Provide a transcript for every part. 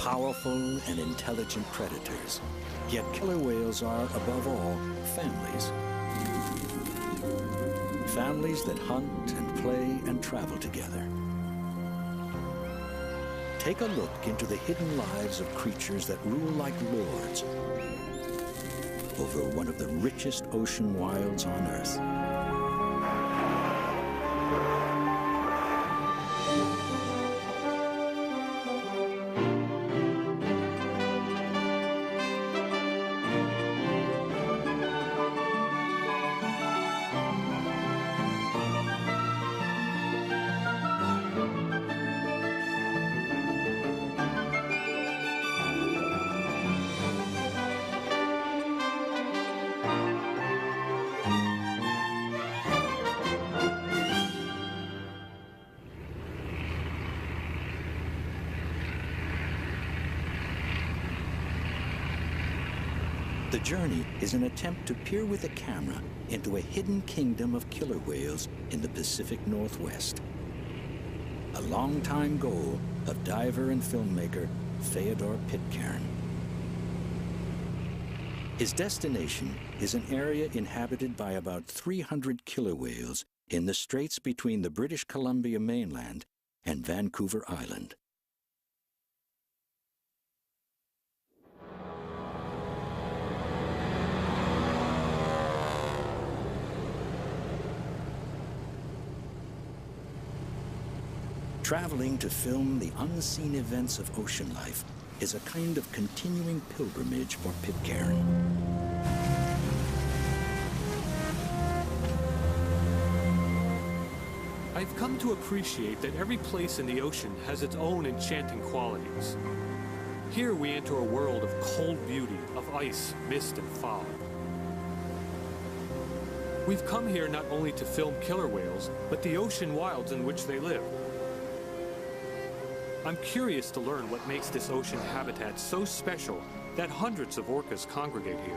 Powerful and intelligent predators, yet killer whales are, above all, families. Families that hunt and play and travel together. Take a look into the hidden lives of creatures that rule like lords over one of the richest ocean wilds on Earth. The journey is an attempt to peer with a camera into a hidden kingdom of killer whales in the Pacific Northwest. A longtime goal of diver and filmmaker Theodore Pitcairn. His destination is an area inhabited by about 300 killer whales in the straits between the British Columbia mainland and Vancouver Island. Traveling to film the unseen events of ocean life is a kind of continuing pilgrimage for Pitcairn. I've come to appreciate that every place in the ocean has its own enchanting qualities. Here we enter a world of cold beauty, of ice, mist, and fog. We've come here not only to film killer whales, but the ocean wilds in which they live. I'm curious to learn what makes this ocean habitat so special that hundreds of orcas congregate here.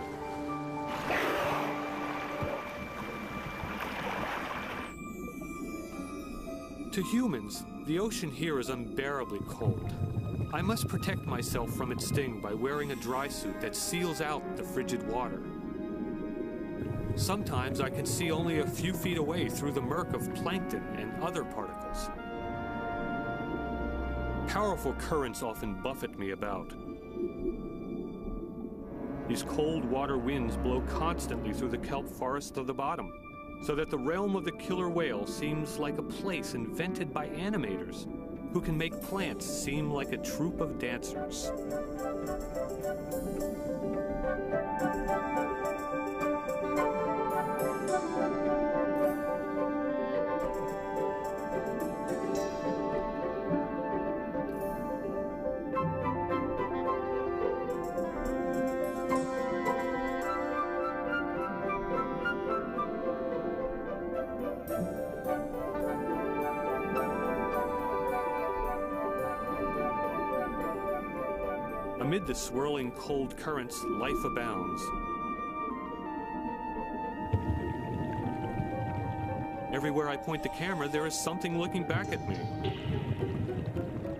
To humans, the ocean here is unbearably cold. I must protect myself from its sting by wearing a dry suit that seals out the frigid water. Sometimes I can see only a few feet away through the murk of plankton and other particles. Powerful currents often buffet me about. These cold water winds blow constantly through the kelp forest of the bottom, so that the realm of the killer whale seems like a place invented by animators who can make plants seem like a troupe of dancers. Amid the swirling cold currents, life abounds. Everywhere I point the camera, there is something looking back at me.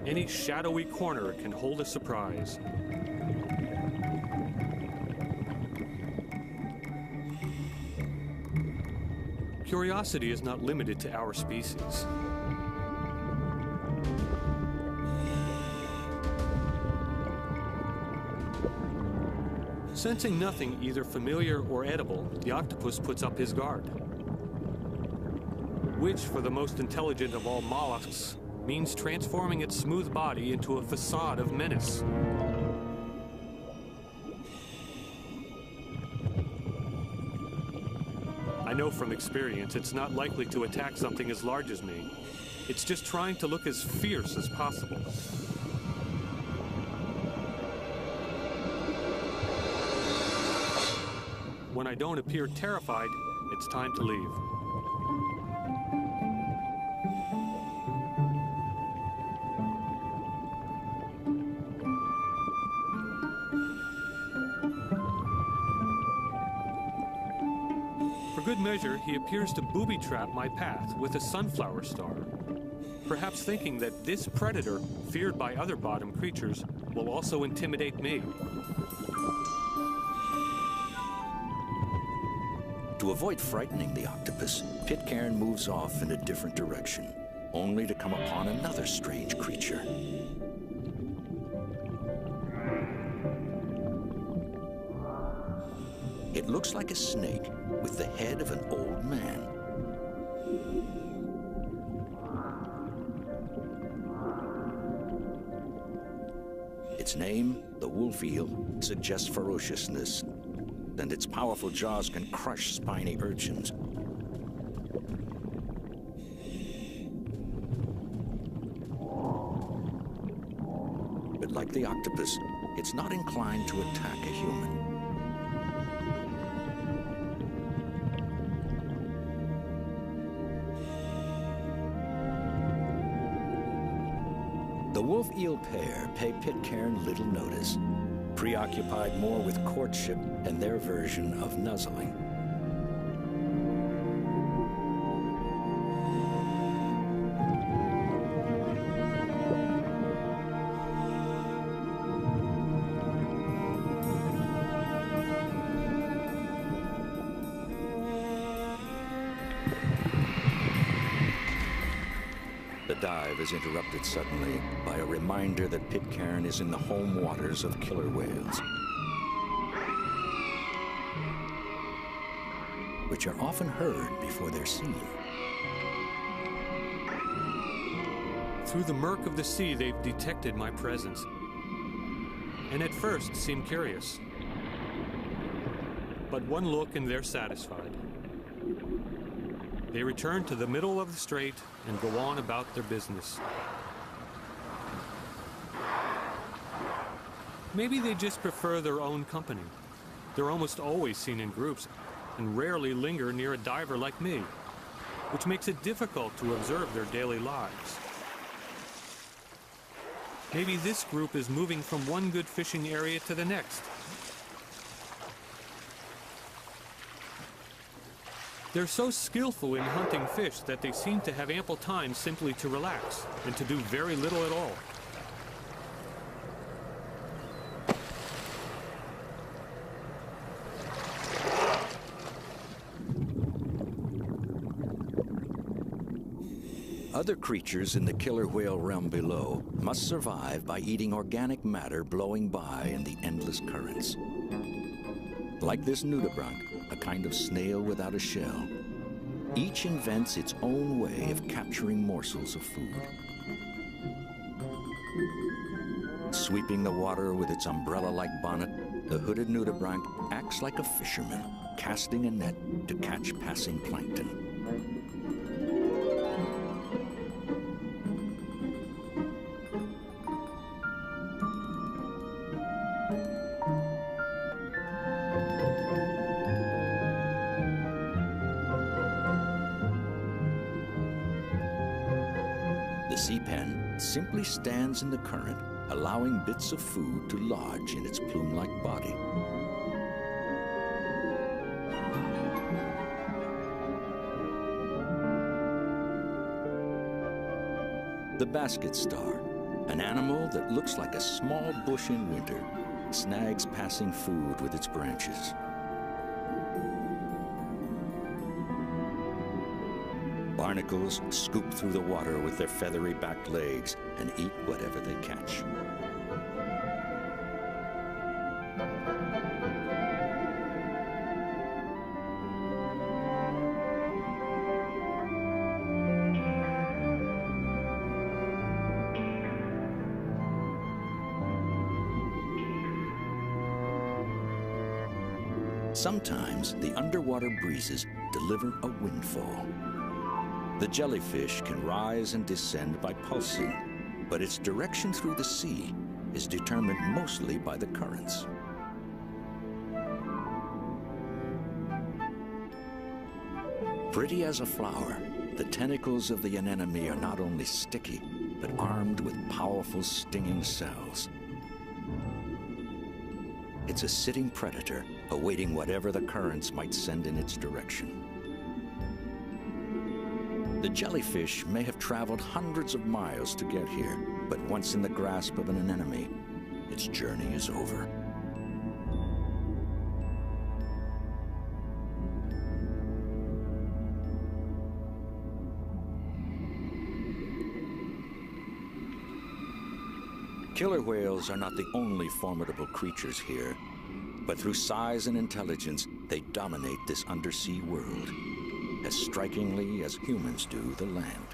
Any shadowy corner can hold a surprise. Curiosity is not limited to our species. Sensing nothing either familiar or edible, the octopus puts up his guard. Which, for the most intelligent of all mollusks, means transforming its smooth body into a facade of menace. I know from experience it's not likely to attack something as large as me. It's just trying to look as fierce as possible. When I don't appear terrified, it's time to leave. For good measure, he appears to booby-trap my path with a sunflower star, perhaps thinking that this predator, feared by other bottom creatures, will also intimidate me. To avoid frightening the octopus, Pitcairn moves off in a different direction, only to come upon another strange creature. It looks like a snake with the head of an old man. Its name, the wolf eel, suggests ferociousness, and its powerful jaws can crush spiny urchins. But like the octopus, it's not inclined to attack a human. The wolf-eel pair pay Pitcairn little notice, preoccupied more with courtship and their version of nuzzling. The dive is interrupted suddenly by a reminder that Pitcairn is in the home waters of killer whales, which are often heard before they're seen. Through the murk of the sea, they've detected my presence, and at first seemed curious. But one look and they're satisfied. They return to the middle of the strait and go on about their business. Maybe they just prefer their own company. They're almost always seen in groups and rarely linger near a diver like me, which makes it difficult to observe their daily lives. Maybe this group is moving from one good fishing area to the next. They're so skillful in hunting fish that they seem to have ample time simply to relax and to do very little at all. Other creatures in the killer whale realm below must survive by eating organic matter blowing by in the endless currents. Like this nudibranch, a kind of snail without a shell, each invents its own way of capturing morsels of food. Sweeping the water with its umbrella-like bonnet, the hooded nudibranch acts like a fisherman, casting a net to catch passing plankton. The sea pen simply stands in the current, allowing bits of food to lodge in its plume-like body. The basket star, an animal that looks like a small bush in winter, snags passing food with its branches. Barnacles scoop through the water with their feathery back legs and eat whatever they catch. Sometimes the underwater breezes deliver a windfall. The jellyfish can rise and descend by pulsing, but its direction through the sea is determined mostly by the currents. Pretty as a flower, the tentacles of the anemone are not only sticky, but armed with powerful stinging cells. It's a sitting predator, awaiting whatever the currents might send in its direction. The jellyfish may have traveled hundreds of miles to get here, but once in the grasp of an anemone, its journey is over. Killer whales are not the only formidable creatures here, but through size and intelligence, they dominate this undersea world, as strikingly as humans do the land.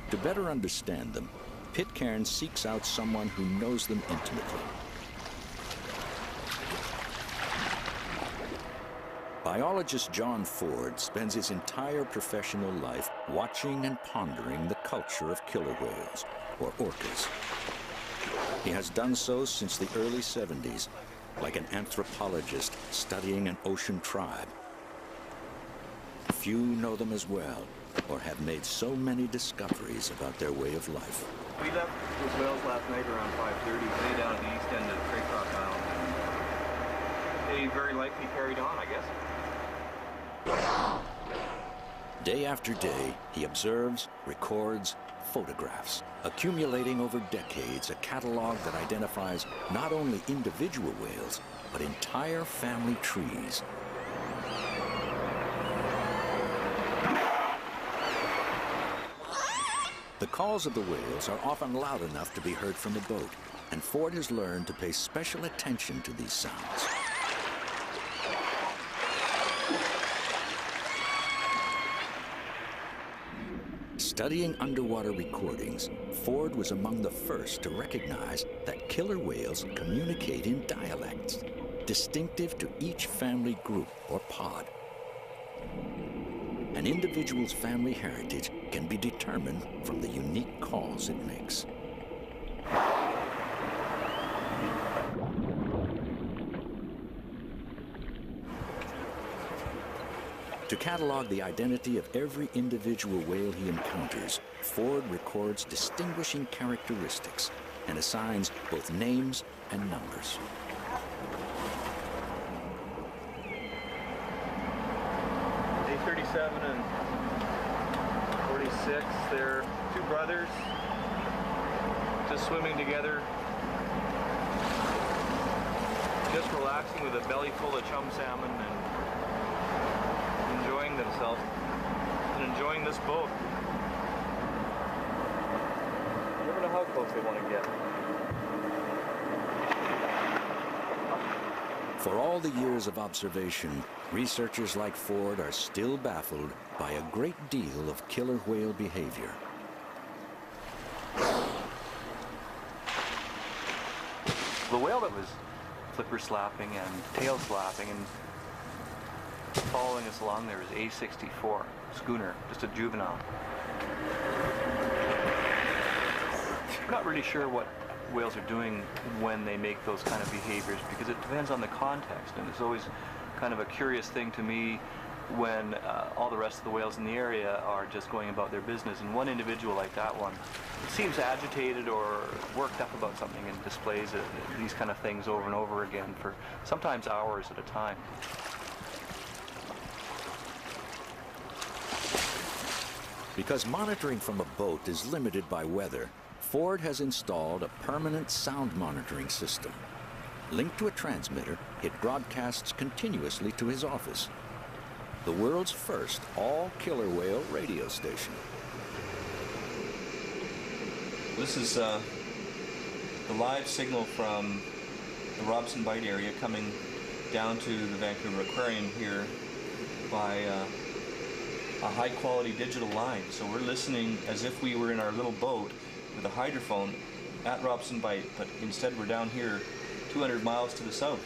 To better understand them, Pitcairn seeks out someone who knows them intimately. Biologist John Ford spends his entire professional life watching and pondering the culture of killer whales, or orcas. He has done so since the early 70s, like an anthropologist studying an ocean tribe. Few know them as well, or have made so many discoveries about their way of life. We left with whales last night around 5:30, way down at the east end of Craycroft Island. They very likely carried on, I guess. Day after day, he observes, records, photographs, accumulating over decades a catalog that identifies not only individual whales, but entire family trees. The calls of the whales are often loud enough to be heard from the boat, and Ford has learned to pay special attention to these sounds. Studying underwater recordings, Ford was among the first to recognize that killer whales communicate in dialects, distinctive to each family group or pod. An individual's family heritage can be determined from the unique calls it makes. To catalog the identity of every individual whale he encounters, Ford records distinguishing characteristics and assigns both names and numbers. Day 37 and 46, they're two brothers, just swimming together, just relaxing with a belly full of chum salmon and enjoying themselves and enjoying this boat. You never know how close they want to get. For all the years of observation, researchers like Ford are still baffled by a great deal of killer whale behavior. The whale that was flipper slapping and tail slapping and following us along there is A64 schooner, just a juvenile. I'm not really sure what whales are doing when they make those kind of behaviors, because it depends on the context, and it's always kind of a curious thing to me when all the rest of the whales in the area are just going about their business, and one individual like that one seems agitated or worked up about something and displays these kind of things over and over again for sometimes hours at a time. Because monitoring from a boat is limited by weather, Ford has installed a permanent sound monitoring system. Linked to a transmitter, it broadcasts continuously to his office. The world's first all-killer whale radio station. This is the live signal from the Robson Bight area coming down to the Vancouver Aquarium here by a high-quality digital line. So we're listening as if we were in our little boat with a hydrophone at Robson Bight, but instead we're down here 200 miles to the south,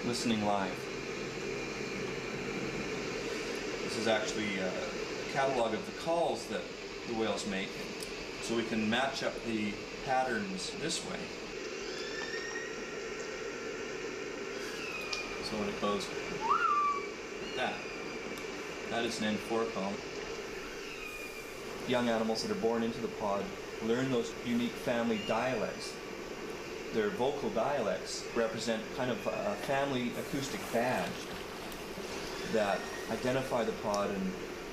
listening live. This is actually a catalog of the calls that the whales make, so we can match up the patterns this way. So when it goes like that, that is an N4 call. Young animals that are born into the pod learn those unique family dialects. Their vocal dialects represent kind of a family acoustic badge that identify the pod and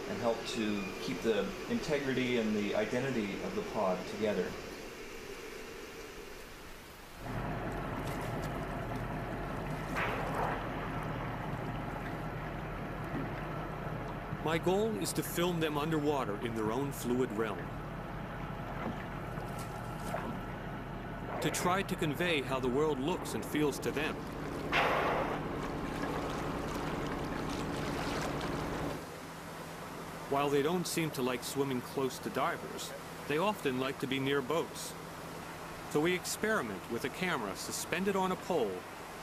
and help to keep the integrity and the identity of the pod together. My goal is to film them underwater in their own fluid realm. To try to convey how the world looks and feels to them. While they don't seem to like swimming close to divers, they often like to be near boats. So we experiment with a camera suspended on a pole,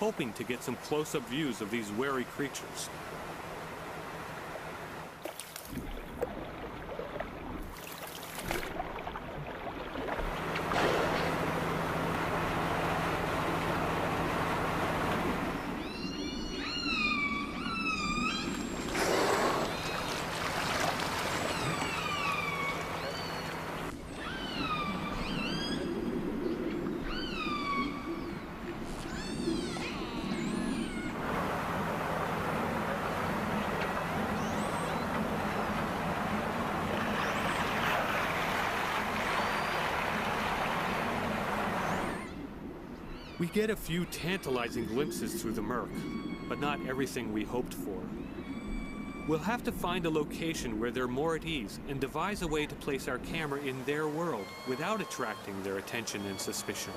hoping to get some close-up views of these wary creatures. We get a few tantalizing glimpses through the murk, but not everything we hoped for. We'll have to find a location where they're more at ease and devise a way to place our camera in their world without attracting their attention and suspicion.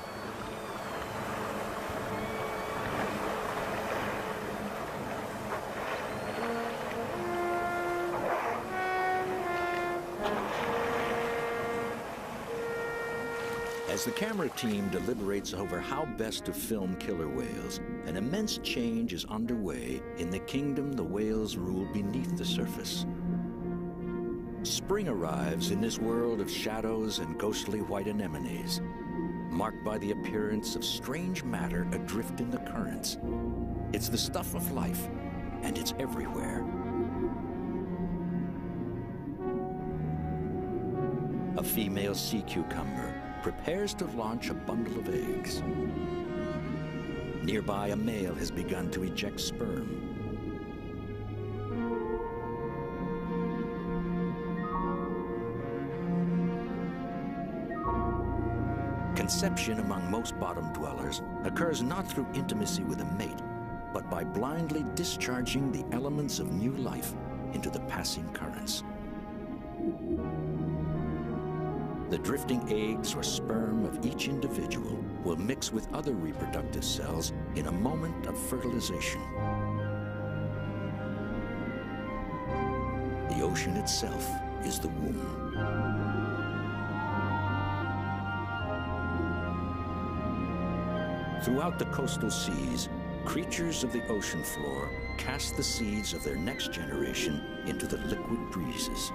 As the camera team deliberates over how best to film killer whales, an immense change is underway in the kingdom the whales rule beneath the surface. Spring arrives in this world of shadows and ghostly white anemones, marked by the appearance of strange matter adrift in the currents. It's the stuff of life, and it's everywhere. A female sea cucumber prepares to launch a bundle of eggs. Nearby, a male has begun to eject sperm. Conception among most bottom dwellers occurs not through intimacy with a mate, but by blindly discharging the elements of new life into the passing currents. The drifting eggs or sperm of each individual will mix with other reproductive cells in a moment of fertilization. The ocean itself is the womb. Throughout the coastal seas, creatures of the ocean floor cast the seeds of their next generation into the liquid breezes.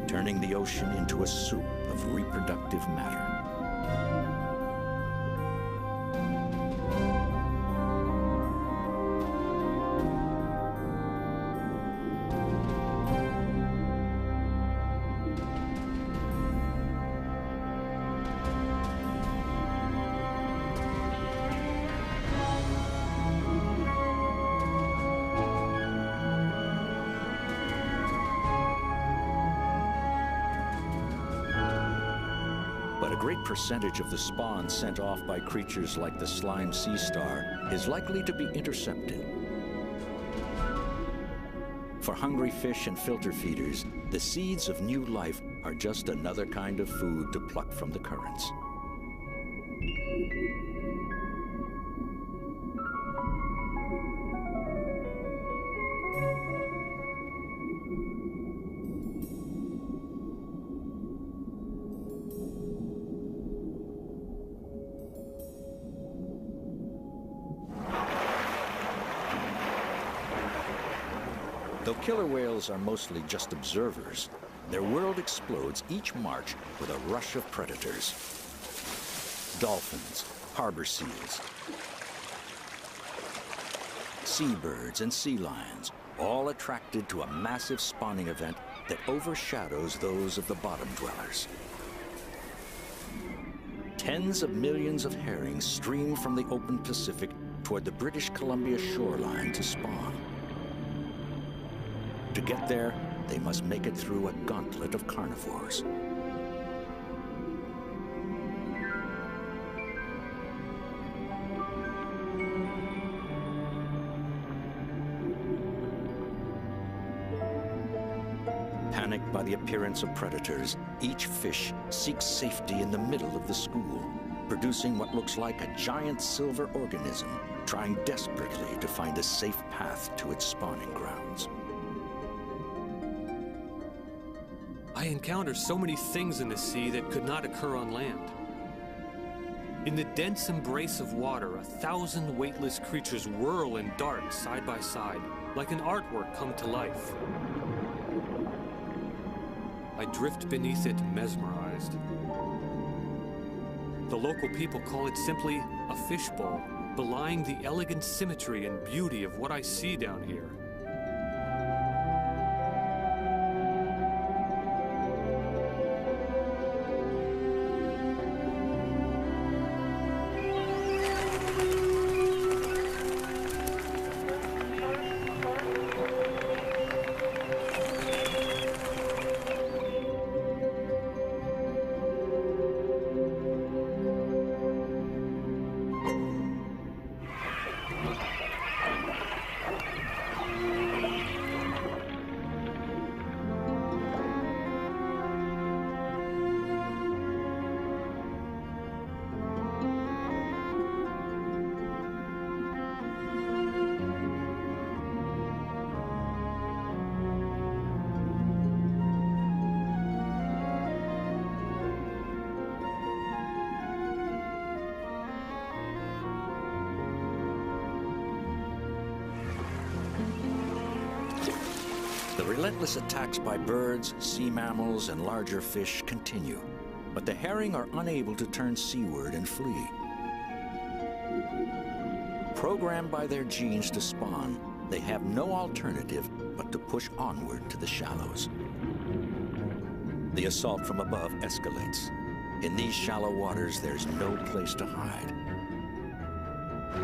Turning the ocean into a soup of reproductive matter. But a great percentage of the spawn sent off by creatures like the slime sea star is likely to be intercepted. For hungry fish and filter feeders, the seeds of new life are just another kind of food to pluck from the currents. Though killer whales are mostly just observers, their world explodes each March with a rush of predators. Dolphins, harbor seals, seabirds, and sea lions, all attracted to a massive spawning event that overshadows those of the bottom dwellers. Tens of millions of herring stream from the open Pacific toward the British Columbia shoreline to spawn. To get there, they must make it through a gauntlet of carnivores. Panicked by the appearance of predators, each fish seeks safety in the middle of the school, producing what looks like a giant silver organism, trying desperately to find a safe path to its spawning grounds. I encounter so many things in the sea that could not occur on land. In the dense embrace of water, 1,000 weightless creatures whirl and dart side by side, like an artwork come to life. I drift beneath it mesmerized. The local people call it simply a fishbowl, belying the elegant symmetry and beauty of what I see down here. The relentless attacks by birds, sea mammals, and larger fish continue, but the herring are unable to turn seaward and flee. Programmed by their genes to spawn, they have no alternative but to push onward to the shallows. The assault from above escalates. In these shallow waters, there's no place to hide.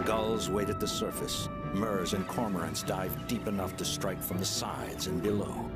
Gulls wait at the surface. Murres and cormorants dive deep enough to strike from the sides and below.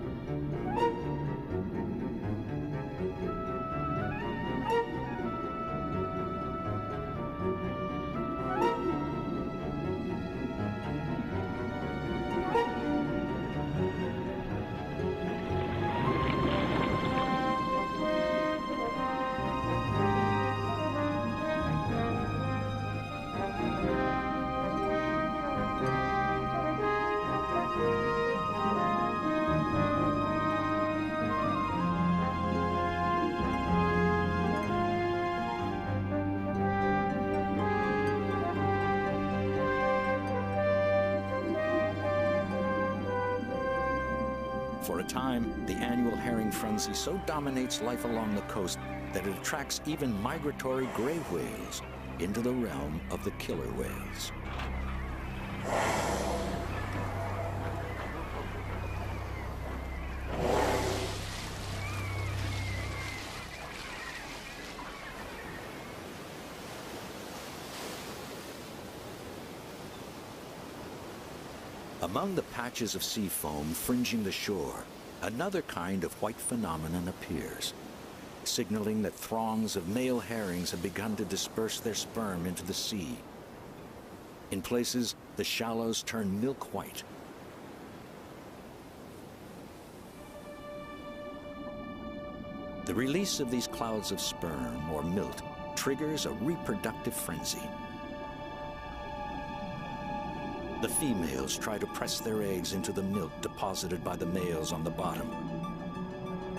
For a time, the annual herring frenzy so dominates life along the coast that it attracts even migratory gray whales into the realm of the killer whales. Among the patches of sea foam fringing the shore, another kind of white phenomenon appears, signaling that throngs of male herrings have begun to disperse their sperm into the sea. In places, the shallows turn milk white. The release of these clouds of sperm, or milt, triggers a reproductive frenzy. The females try to press their eggs into the milk deposited by the males on the bottom.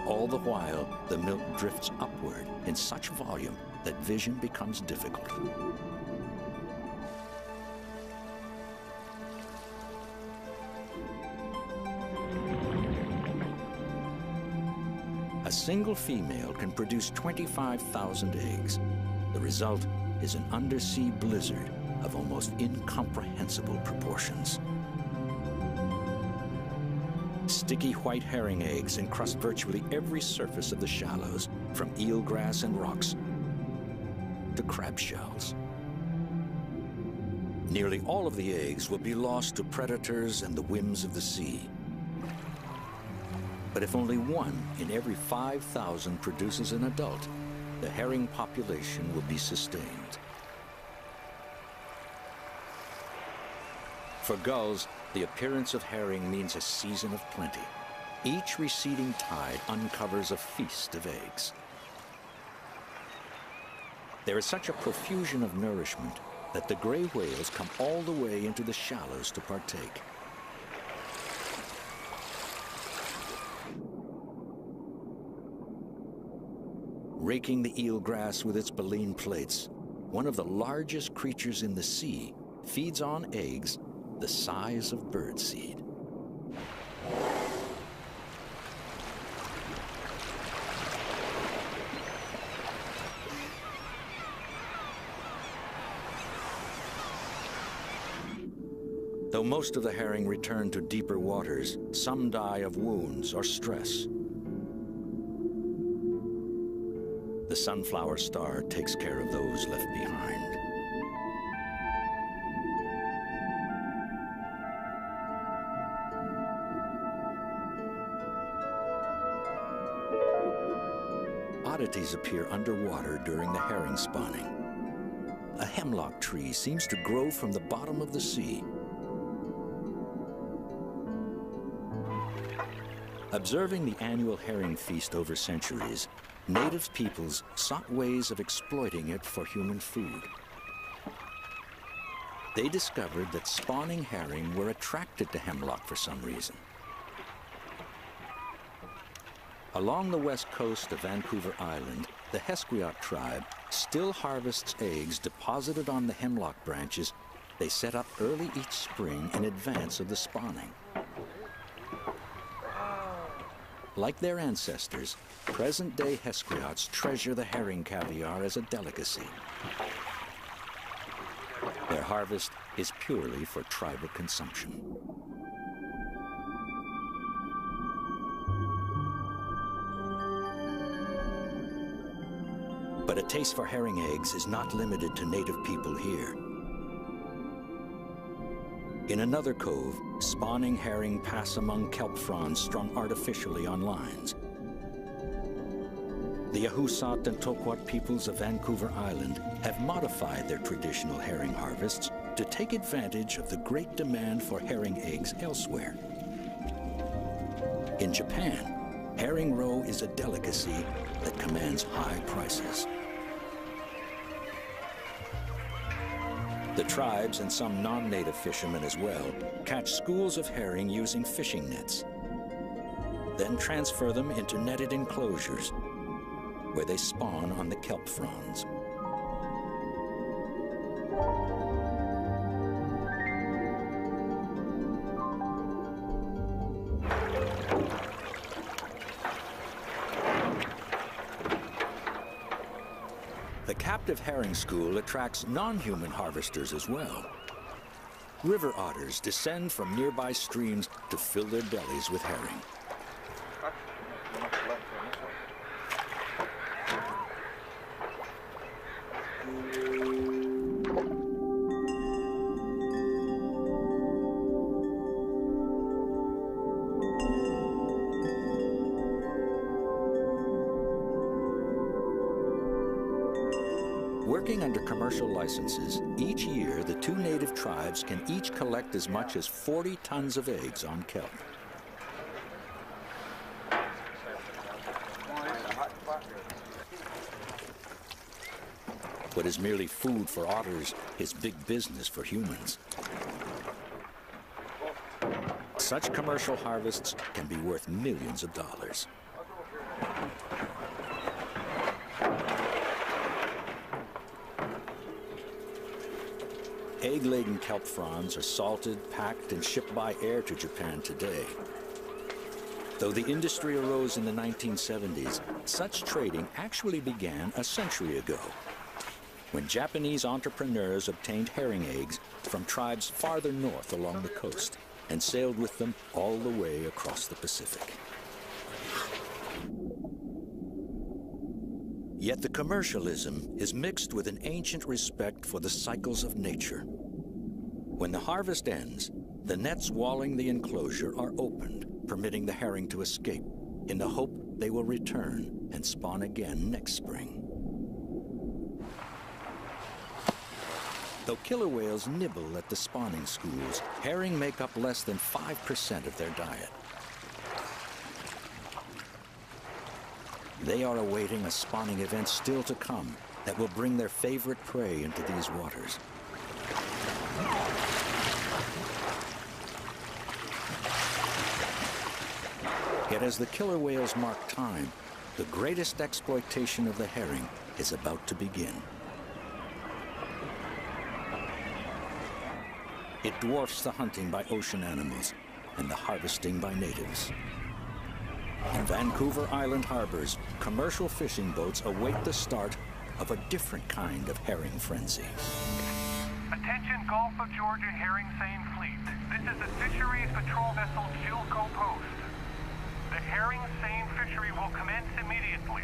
All the while, the milk drifts upward in such volume that vision becomes difficult. A single female can produce 25,000 eggs. The result is an undersea blizzard of almost incomprehensible proportions. Sticky white herring eggs encrust virtually every surface of the shallows, from eelgrass and rocks to crab shells. Nearly all of the eggs will be lost to predators and the whims of the sea. But if only 1 in every 5,000 produces an adult, the herring population will be sustained. For gulls, the appearance of herring means a season of plenty. Each receding tide uncovers a feast of eggs. There is such a profusion of nourishment that the gray whales come all the way into the shallows to partake. Raking the eelgrass with its baleen plates, one of the largest creatures in the sea feeds on eggs the size of birdseed. Though most of the herring return to deeper waters, some die of wounds or stress. The sunflower star takes care of those left behind. Oddities appear underwater during the herring spawning. A hemlock tree seems to grow from the bottom of the sea. Observing the annual herring feast over centuries, native peoples sought ways of exploiting it for human food. They discovered that spawning herring were attracted to hemlock for some reason. Along the west coast of Vancouver Island, the Hesquiot tribe still harvests eggs deposited on the hemlock branches they set up early each spring in advance of the spawning. Like their ancestors, present-day Hesquiots treasure the herring caviar as a delicacy. Their harvest is purely for tribal consumption. But a taste for herring eggs is not limited to native people here. In another cove, spawning herring pass among kelp fronds strung artificially on lines. The Ahusat and Toquat peoples of Vancouver Island have modified their traditional herring harvests to take advantage of the great demand for herring eggs elsewhere. In Japan, herring roe is a delicacy that commands high prices. The tribes, and some non-native fishermen as well, catch schools of herring using fishing nets, then transfer them into netted enclosures where they spawn on the kelp fronds. The captive herring school attracts non-human harvesters as well. River otters descend from nearby streams to fill their bellies with herring. Working under commercial licenses, each year the two native tribes can each collect as much as 40 tons of eggs on kelp. What is merely food for otters is big business for humans. Such commercial harvests can be worth millions of dollars. Egg-laden kelp fronds are salted, packed, and shipped by air to Japan today. Though the industry arose in the 1970s, such trading actually began a century ago, when Japanese entrepreneurs obtained herring eggs from tribes farther north along the coast and sailed with them all the way across the Pacific. Yet the commercialism is mixed with an ancient respect for the cycles of nature. When the harvest ends, the nets walling the enclosure are opened, permitting the herring to escape, in the hope they will return and spawn again next spring. Though killer whales nibble at the spawning schools, herring make up less than 5% of their diet. They are awaiting a spawning event still to come that will bring their favorite prey into these waters. Yet as the killer whales mark time, the greatest exploitation of the herring is about to begin. It dwarfs the hunting by ocean animals and the harvesting by natives. In Vancouver Island harbors, commercial fishing boats await the start of a different kind of herring frenzy. Attention Gulf of Georgia herring seine fleet. This is the Fisheries Patrol Vessel Chilco Post. The herring seine fishery will commence immediately.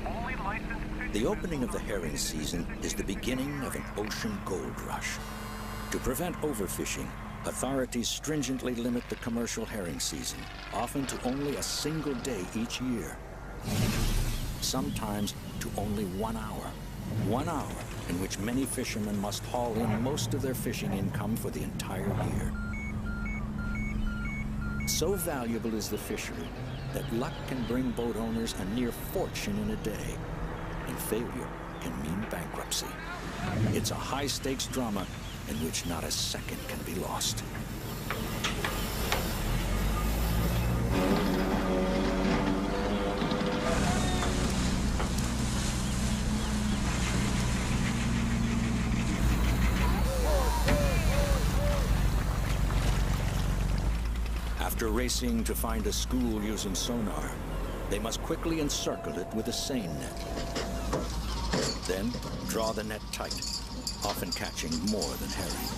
Only licensed fishing. The opening of the herring season is the beginning of an ocean gold rush. To prevent overfishing, authorities stringently limit the commercial herring season, often to only a single day each year. Sometimes to only 1 hour. 1 hour in which many fishermen must haul in most of their fishing income for the entire year. So valuable is the fishery that luck can bring boat owners a near fortune in a day, and failure can mean bankruptcy. It's a high-stakes drama in which not a second can be lost. After racing to find a school using sonar, they must quickly encircle it with a seine net. Then draw the net tight, often catching more than herring.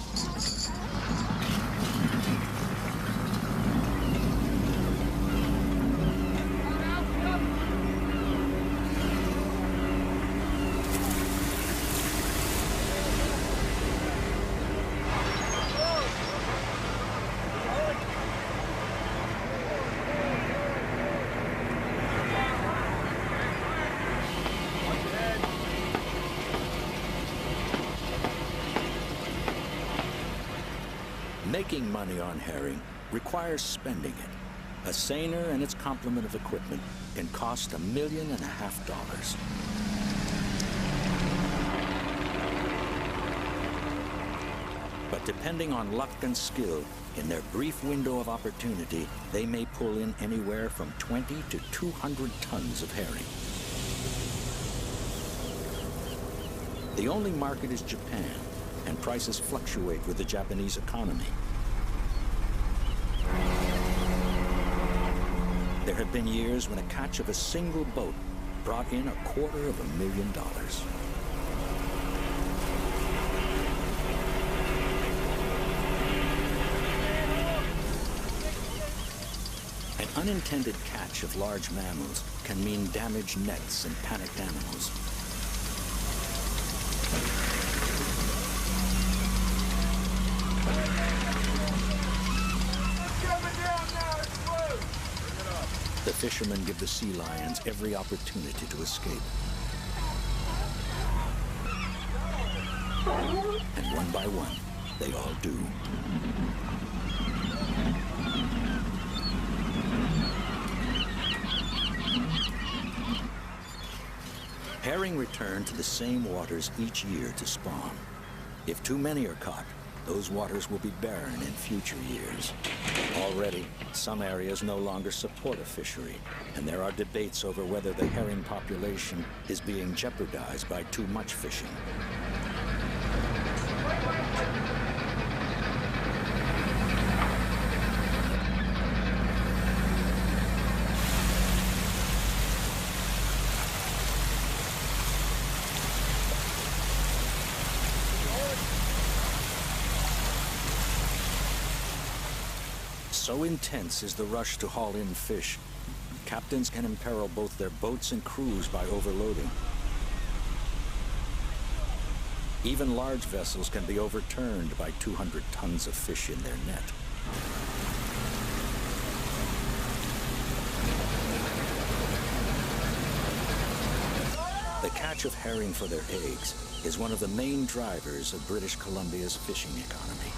Making money on herring requires spending it. A seiner and its complement of equipment can cost $1.5 million. But depending on luck and skill, in their brief window of opportunity, they may pull in anywhere from 20 to 200 tons of herring. The only market is Japan, and prices fluctuate with the Japanese economy. There have been years when a catch of a single boat brought in $250,000. An unintended catch of large mammals can mean damaged nets and panicked animals. The fishermen give the sea lions every opportunity to escape. And one by one, they all do. Herring return to the same waters each year to spawn. If too many are caught, those waters will be barren in future years. Already, some areas no longer support a fishery, and there are debates over whether the herring population is being jeopardized by too much fishing. So intense is the rush to haul in fish captains can imperil both their boats and crews by overloading. Even large vessels can be overturned by 200 tons of fish in their net. The catch of herring for their eggs is one of the main drivers of British Columbia's fishing economy.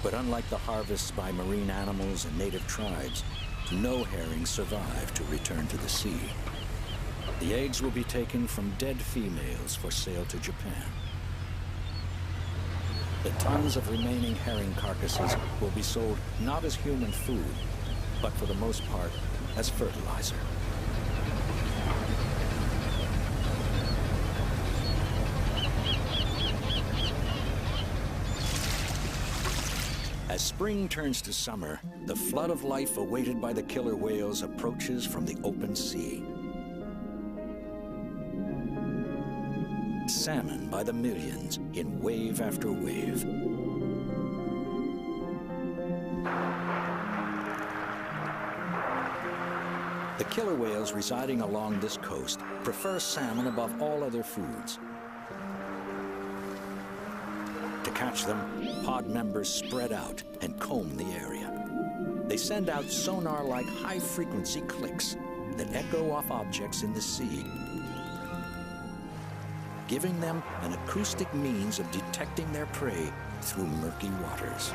But unlike the harvests by marine animals and native tribes, no herring survive to return to the sea. The eggs will be taken from dead females for sale to Japan. The tons of remaining herring carcasses will be sold not as human food, but for the most part as fertilizer. As spring turns to summer, the flood of life awaited by the killer whales approaches from the open sea. Salmon by the millions in wave after wave. The killer whales residing along this coast prefer salmon above all other foods. To catch them, pod members spread out and comb the area. They send out sonar-like high-frequency clicks that echo off objects in the sea, giving them an acoustic means of detecting their prey through murky waters.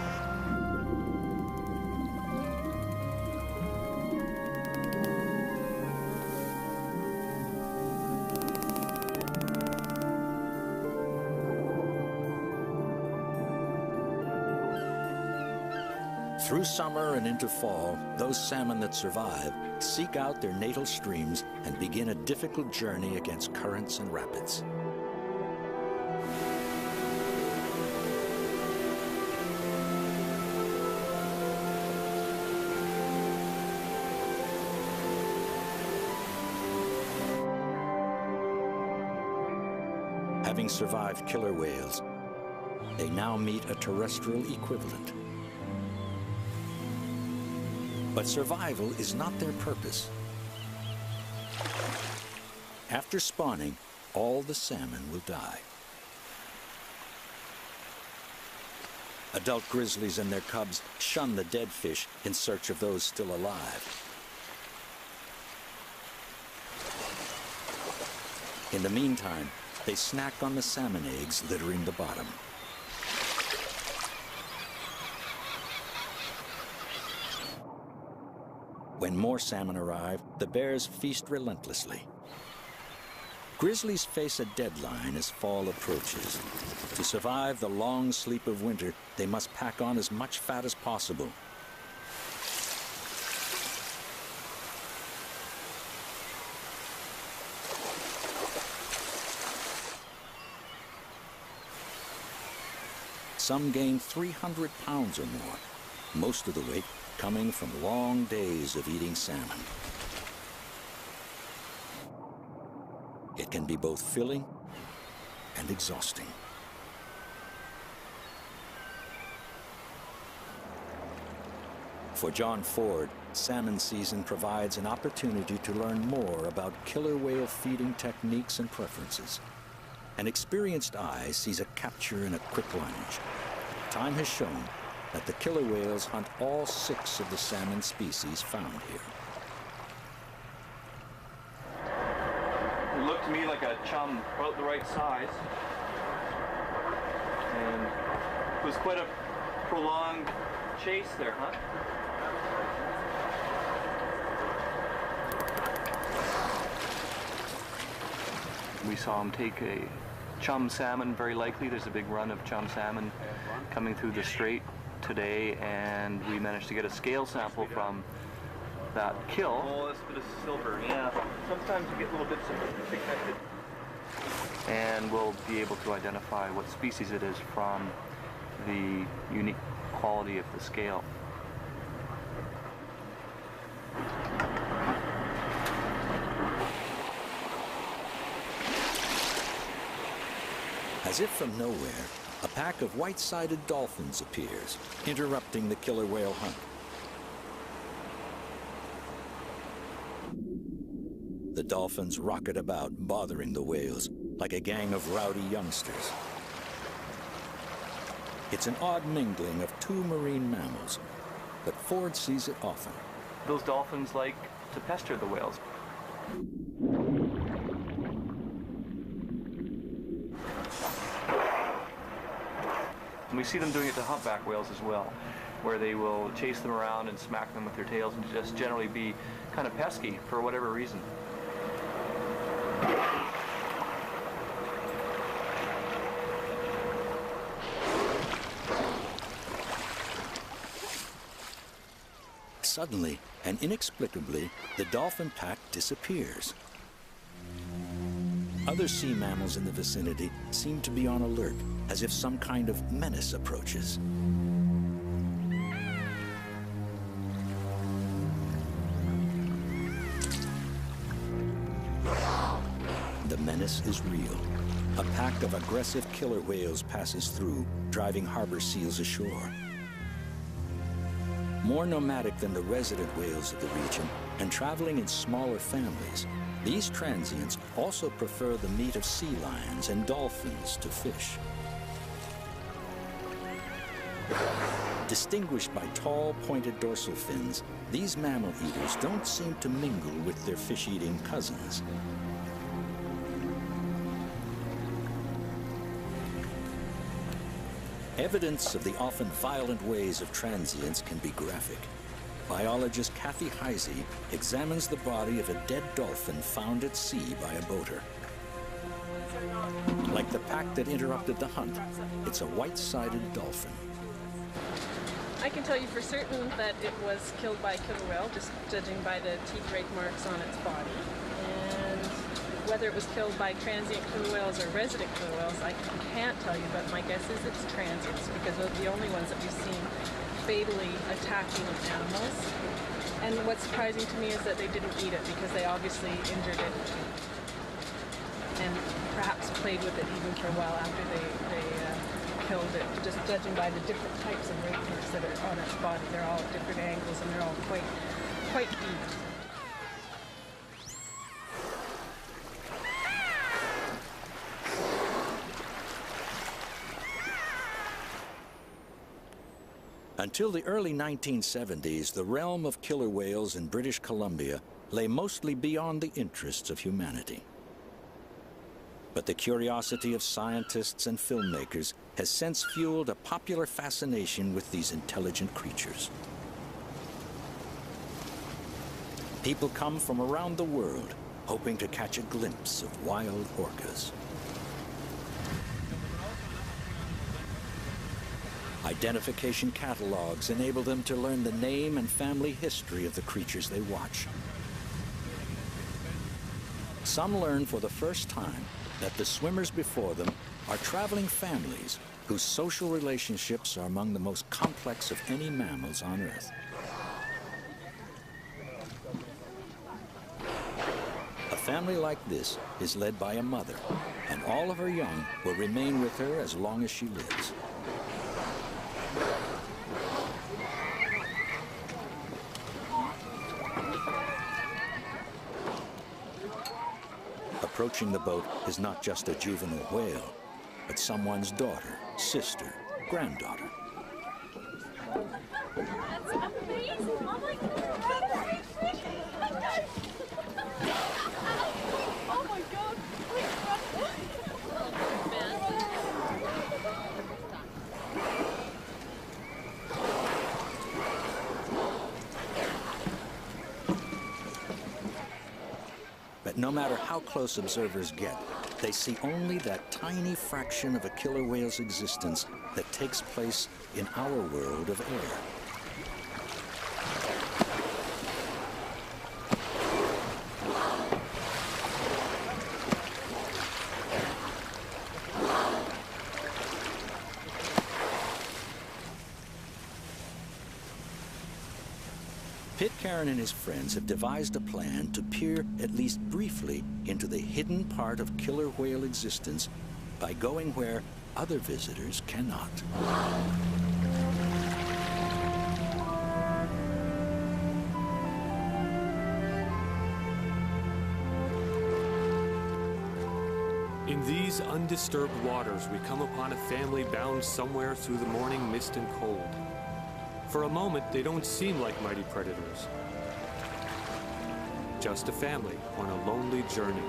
Through summer and into fall, those salmon that survive seek out their natal streams and begin a difficult journey against currents and rapids. Having survived killer whales, they now meet a terrestrial equivalent. But survival is not their purpose. After spawning, all the salmon will die. Adult grizzlies and their cubs shun the dead fish in search of those still alive. In the meantime, they snack on the salmon eggs littering the bottom. When more salmon arrive, the bears feast relentlessly. Grizzlies face a deadline as fall approaches. To survive the long sleep of winter, they must pack on as much fat as possible. Some gain 300 pounds or more, most of the weight coming from long days of eating salmon. It can be both filling and exhausting. For John Ford, salmon season provides an opportunity to learn more about killer whale feeding techniques and preferences. An experienced eye sees a capture in a quick lunge. Time has shown that the killer whales hunt all 6 of the salmon species found here. It looked to me like a chum, about the right size. And it was quite a prolonged chase there, huh? We saw him take a chum salmon, very likely. There's a big run of chum salmon coming through the strait today, and we managed to get a scale sample from that kill. Oh, this bit of silver, yeah. Sometimes you get little bits of pigmented. And we'll be able to identify what species it is from the unique quality of the scale. As if from nowhere, a pack of white-sided dolphins appears, interrupting the killer whale hunt. dolphins rocket about, bothering the whales like a gang of rowdy youngsters. It's an odd mingling of two marine mammals, but Ford sees it often. Those dolphins like to pester the whales. And we see them doing it to humpback whales as well, where they will chase them around and smack them with their tails and just generally be kind of pesky for whatever reason. Suddenly and inexplicably, the dolphin pack disappears. Other sea mammals in the vicinity seem to be on alert, as if some kind of menace approaches. The menace is real. A pack of aggressive killer whales passes through, driving harbor seals ashore. More nomadic than the resident whales of the region and traveling in smaller families, these transients also prefer the meat of sea lions and dolphins to fish. Distinguished by tall, pointed dorsal fins, these mammal eaters don't seem to mingle with their fish-eating cousins. Evidence of the often violent ways of transients can be graphic. Biologist Kathy Heisey examines the body of a dead dolphin found at sea by a boater. Like the pack that interrupted the hunt, it's a white-sided dolphin. I can tell you for certain that it was killed by a killer whale, just judging by the teeth rake marks on its body. And whether it was killed by transient killer whales or resident killer whales, I can't tell you, but my guess is it's transients, because those are the only ones that we've seen fatally attacking animals. And what's surprising to me is that they didn't eat it, because they obviously injured it and perhaps played with it even for a while after they killed it, just judging by the different types of rake marks that are on its body. They're all at different angles and they're all quite deep. Until the early 1970s, the realm of killer whales in British Columbia lay mostly beyond the interests of humanity. But the curiosity of scientists and filmmakers has since fueled a popular fascination with these intelligent creatures. People come from around the world hoping to catch a glimpse of wild orcas. Identification catalogs enable them to learn the name and family history of the creatures they watch. Some learn for the first time that the swimmers before them are traveling families whose social relationships are among the most complex of any mammals on Earth. A family like this is led by a mother, and all of her young will remain with her as long as she lives. Approaching the boat is not just a juvenile whale, but someone's daughter, sister, granddaughter. That's amazing! Oh my God! Oh my God! But no matter how close observers get, they see only that tiny fraction of a killer whale's existence that takes place in our world of air. Pitcairn and his friends have devised a plan to peer, at least briefly, into the hidden part of killer whale existence by going where other visitors cannot. In these undisturbed waters, we come upon a family bound somewhere through the morning mist and cold. For a moment, they don't seem like mighty predators. Just a family on a lonely journey.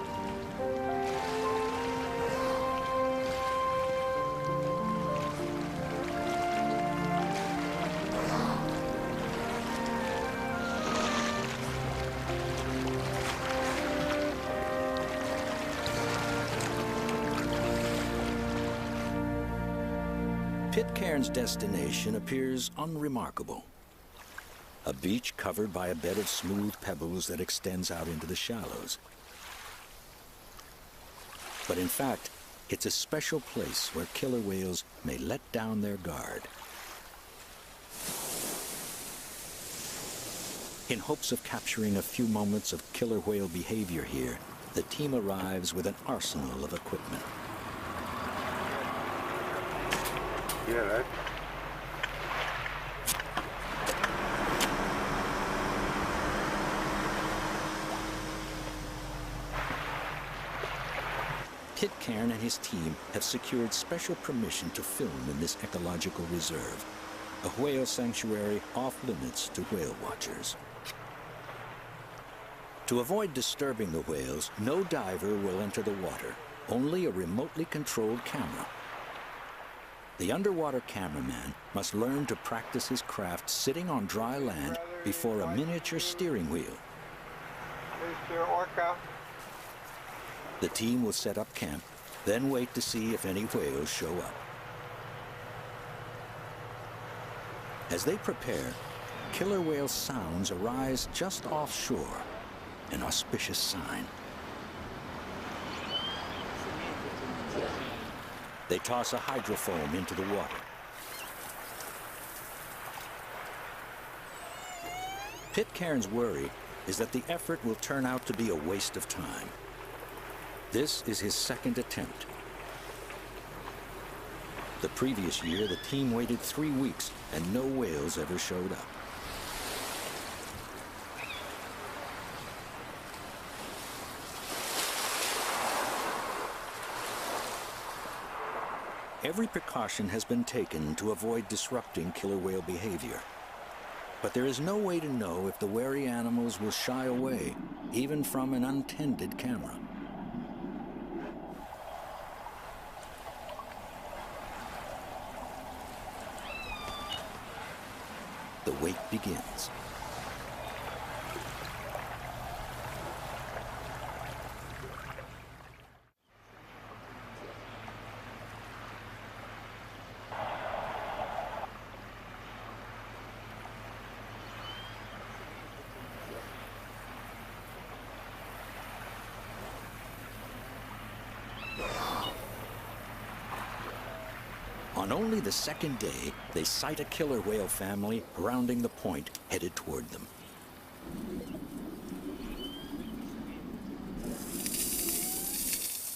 Pitcairn's destination appears unremarkable. A beach covered by a bed of smooth pebbles that extends out into the shallows. But in fact, it's a special place where killer whales may let down their guard. In hopes of capturing a few moments of killer whale behavior here, the team arrives with an arsenal of equipment. Yeah, right. Pitcairn and his team have secured special permission to film in this ecological reserve, a whale sanctuary off limits to whale watchers. To avoid disturbing the whales, no diver will enter the water, only a remotely controlled camera. The underwater cameraman must learn to practice his craft sitting on dry land before a miniature steering wheel. Mr. Orca. The team will set up camp, then wait to see if any whales show up. As they prepare, killer whale sounds arise just offshore, an auspicious sign. They toss a hydrofoam into the water. Pitcairn's worry is that the effort will turn out to be a waste of time. This is his second attempt. The previous year, the team waited 3 weeks and no whales ever showed up. Every precaution has been taken to avoid disrupting killer whale behavior. But there is no way to know if the wary animals will shy away, even from an untended camera. The wait begins. On only the second day, they sight a killer whale family rounding the point, headed toward them.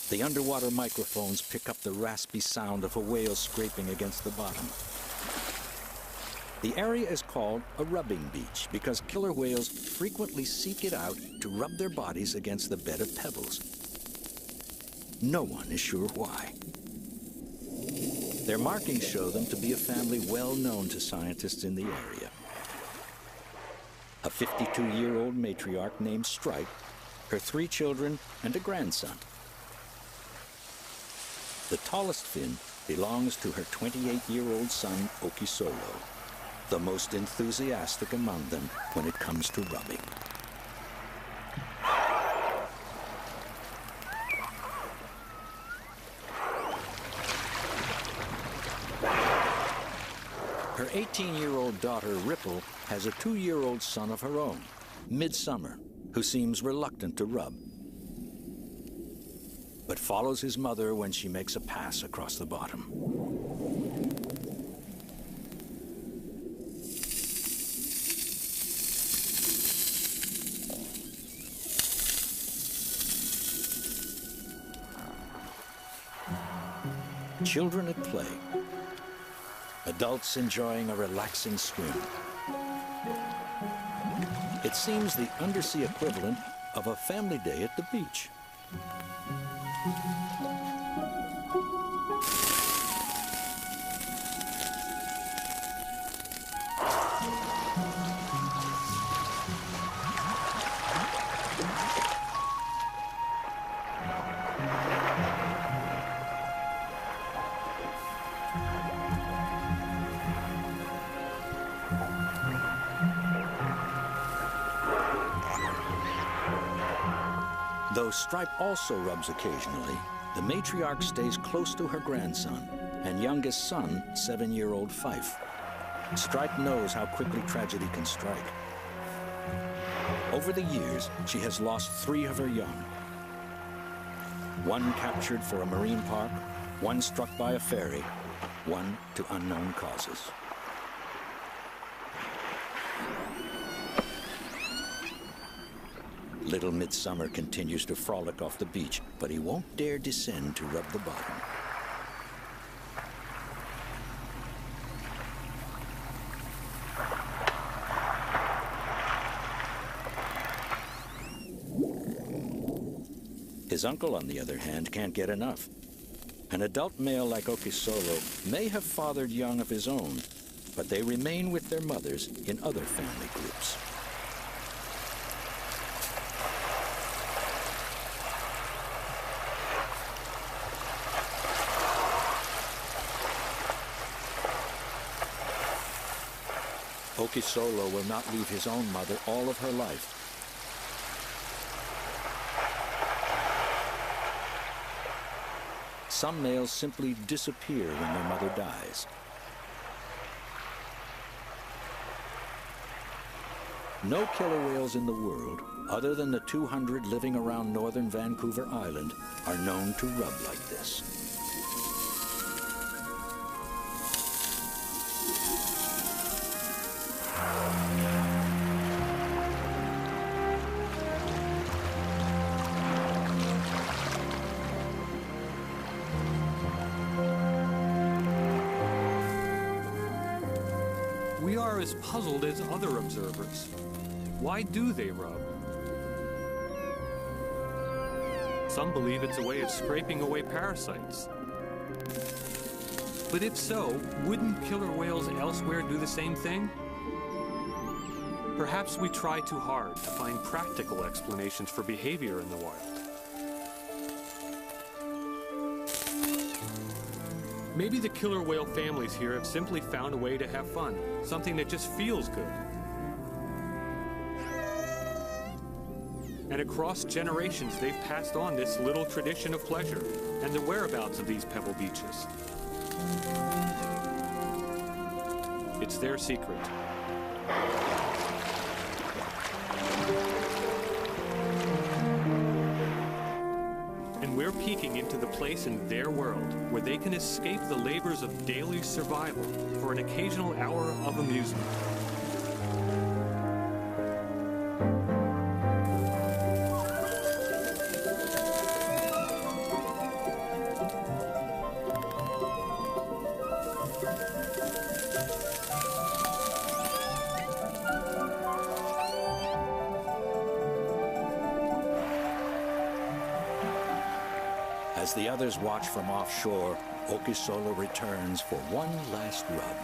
The underwater microphones pick up the raspy sound of a whale scraping against the bottom. The area is called a rubbing beach because killer whales frequently seek it out to rub their bodies against the bed of pebbles. No one is sure why. Their markings show them to be a family well known to scientists in the area. A 52-year-old matriarch named Stripe, her 3 children, and a grandson. The tallest fin belongs to her 28-year-old son, Okisolo, the most enthusiastic among them when it comes to rubbing. Her 18-year-old daughter, Ripple, has a 2-year-old son of her own, Midsummer, who seems reluctant to rub, but follows his mother when she makes a pass across the bottom. Children at play. Adults enjoying a relaxing swim. It seems the undersea equivalent of a family day at the beach. Though Stripe also rubs occasionally, the matriarch stays close to her grandson and youngest son, 7-year-old Fife. Stripe knows how quickly tragedy can strike. Over the years, she has lost 3 of her young. One captured for a marine park, one struck by a ferry, one to unknown causes. Little Midsummer continues to frolic off the beach, but he won't dare descend to rub the bottom. His uncle, on the other hand, can't get enough. An adult male like Okisolo may have fathered young of his own, but they remain with their mothers in other family groups. Okisolo will not leave his own mother all of her life. Some males simply disappear when their mother dies. No killer whales in the world, other than the 200 living around northern Vancouver Island, are known to rub like this. We are as puzzled as other observers. Why do they rub? Some believe it's a way of scraping away parasites. But if so, wouldn't killer whales elsewhere do the same thing? Perhaps we try too hard to find practical explanations for behavior in the wild. Maybe the killer whale families here have simply found a way to have fun, something that just feels good. And across generations, they've passed on this little tradition of pleasure and the whereabouts of these pebble beaches. It's their secret. And we're peeking into the place in their world where they can escape the labors of daily survival for an occasional hour of amusement. As the others watch from offshore, Okisolo returns for one last rub.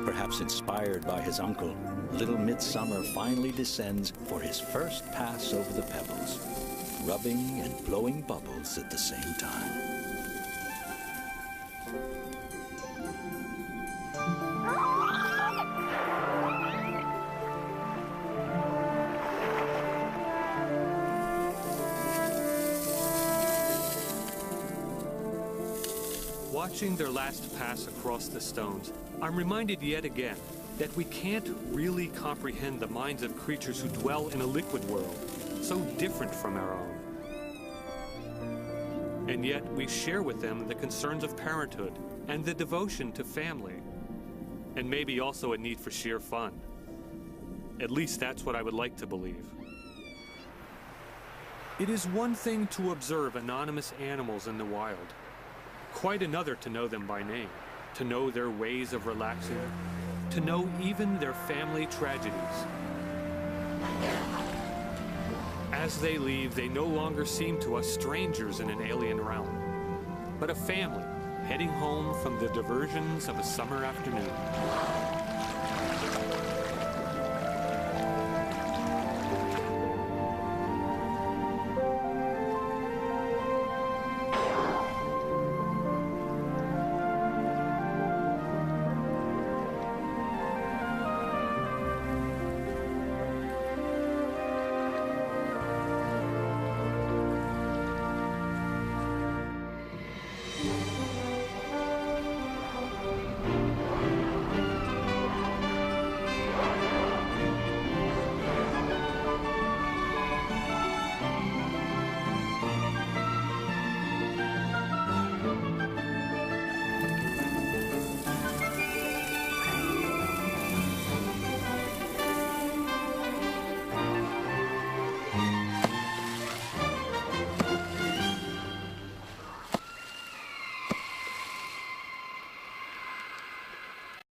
Perhaps inspired by his uncle, little Midsummer finally descends for his first pass over the pebbles, rubbing and blowing bubbles at the same time. Watching their last pass across the stones, I'm reminded yet again that we can't really comprehend the minds of creatures who dwell in a liquid world, so different from our own. And yet we share with them the concerns of parenthood and the devotion to family, and maybe also a need for sheer fun. At least that's what I would like to believe. It is one thing to observe anonymous animals in the wild, quite another to know them by name, to know their ways of relaxing, to know even their family tragedies. As they leave, they no longer seem to us strangers in an alien realm, but a family heading home from the diversions of a summer afternoon.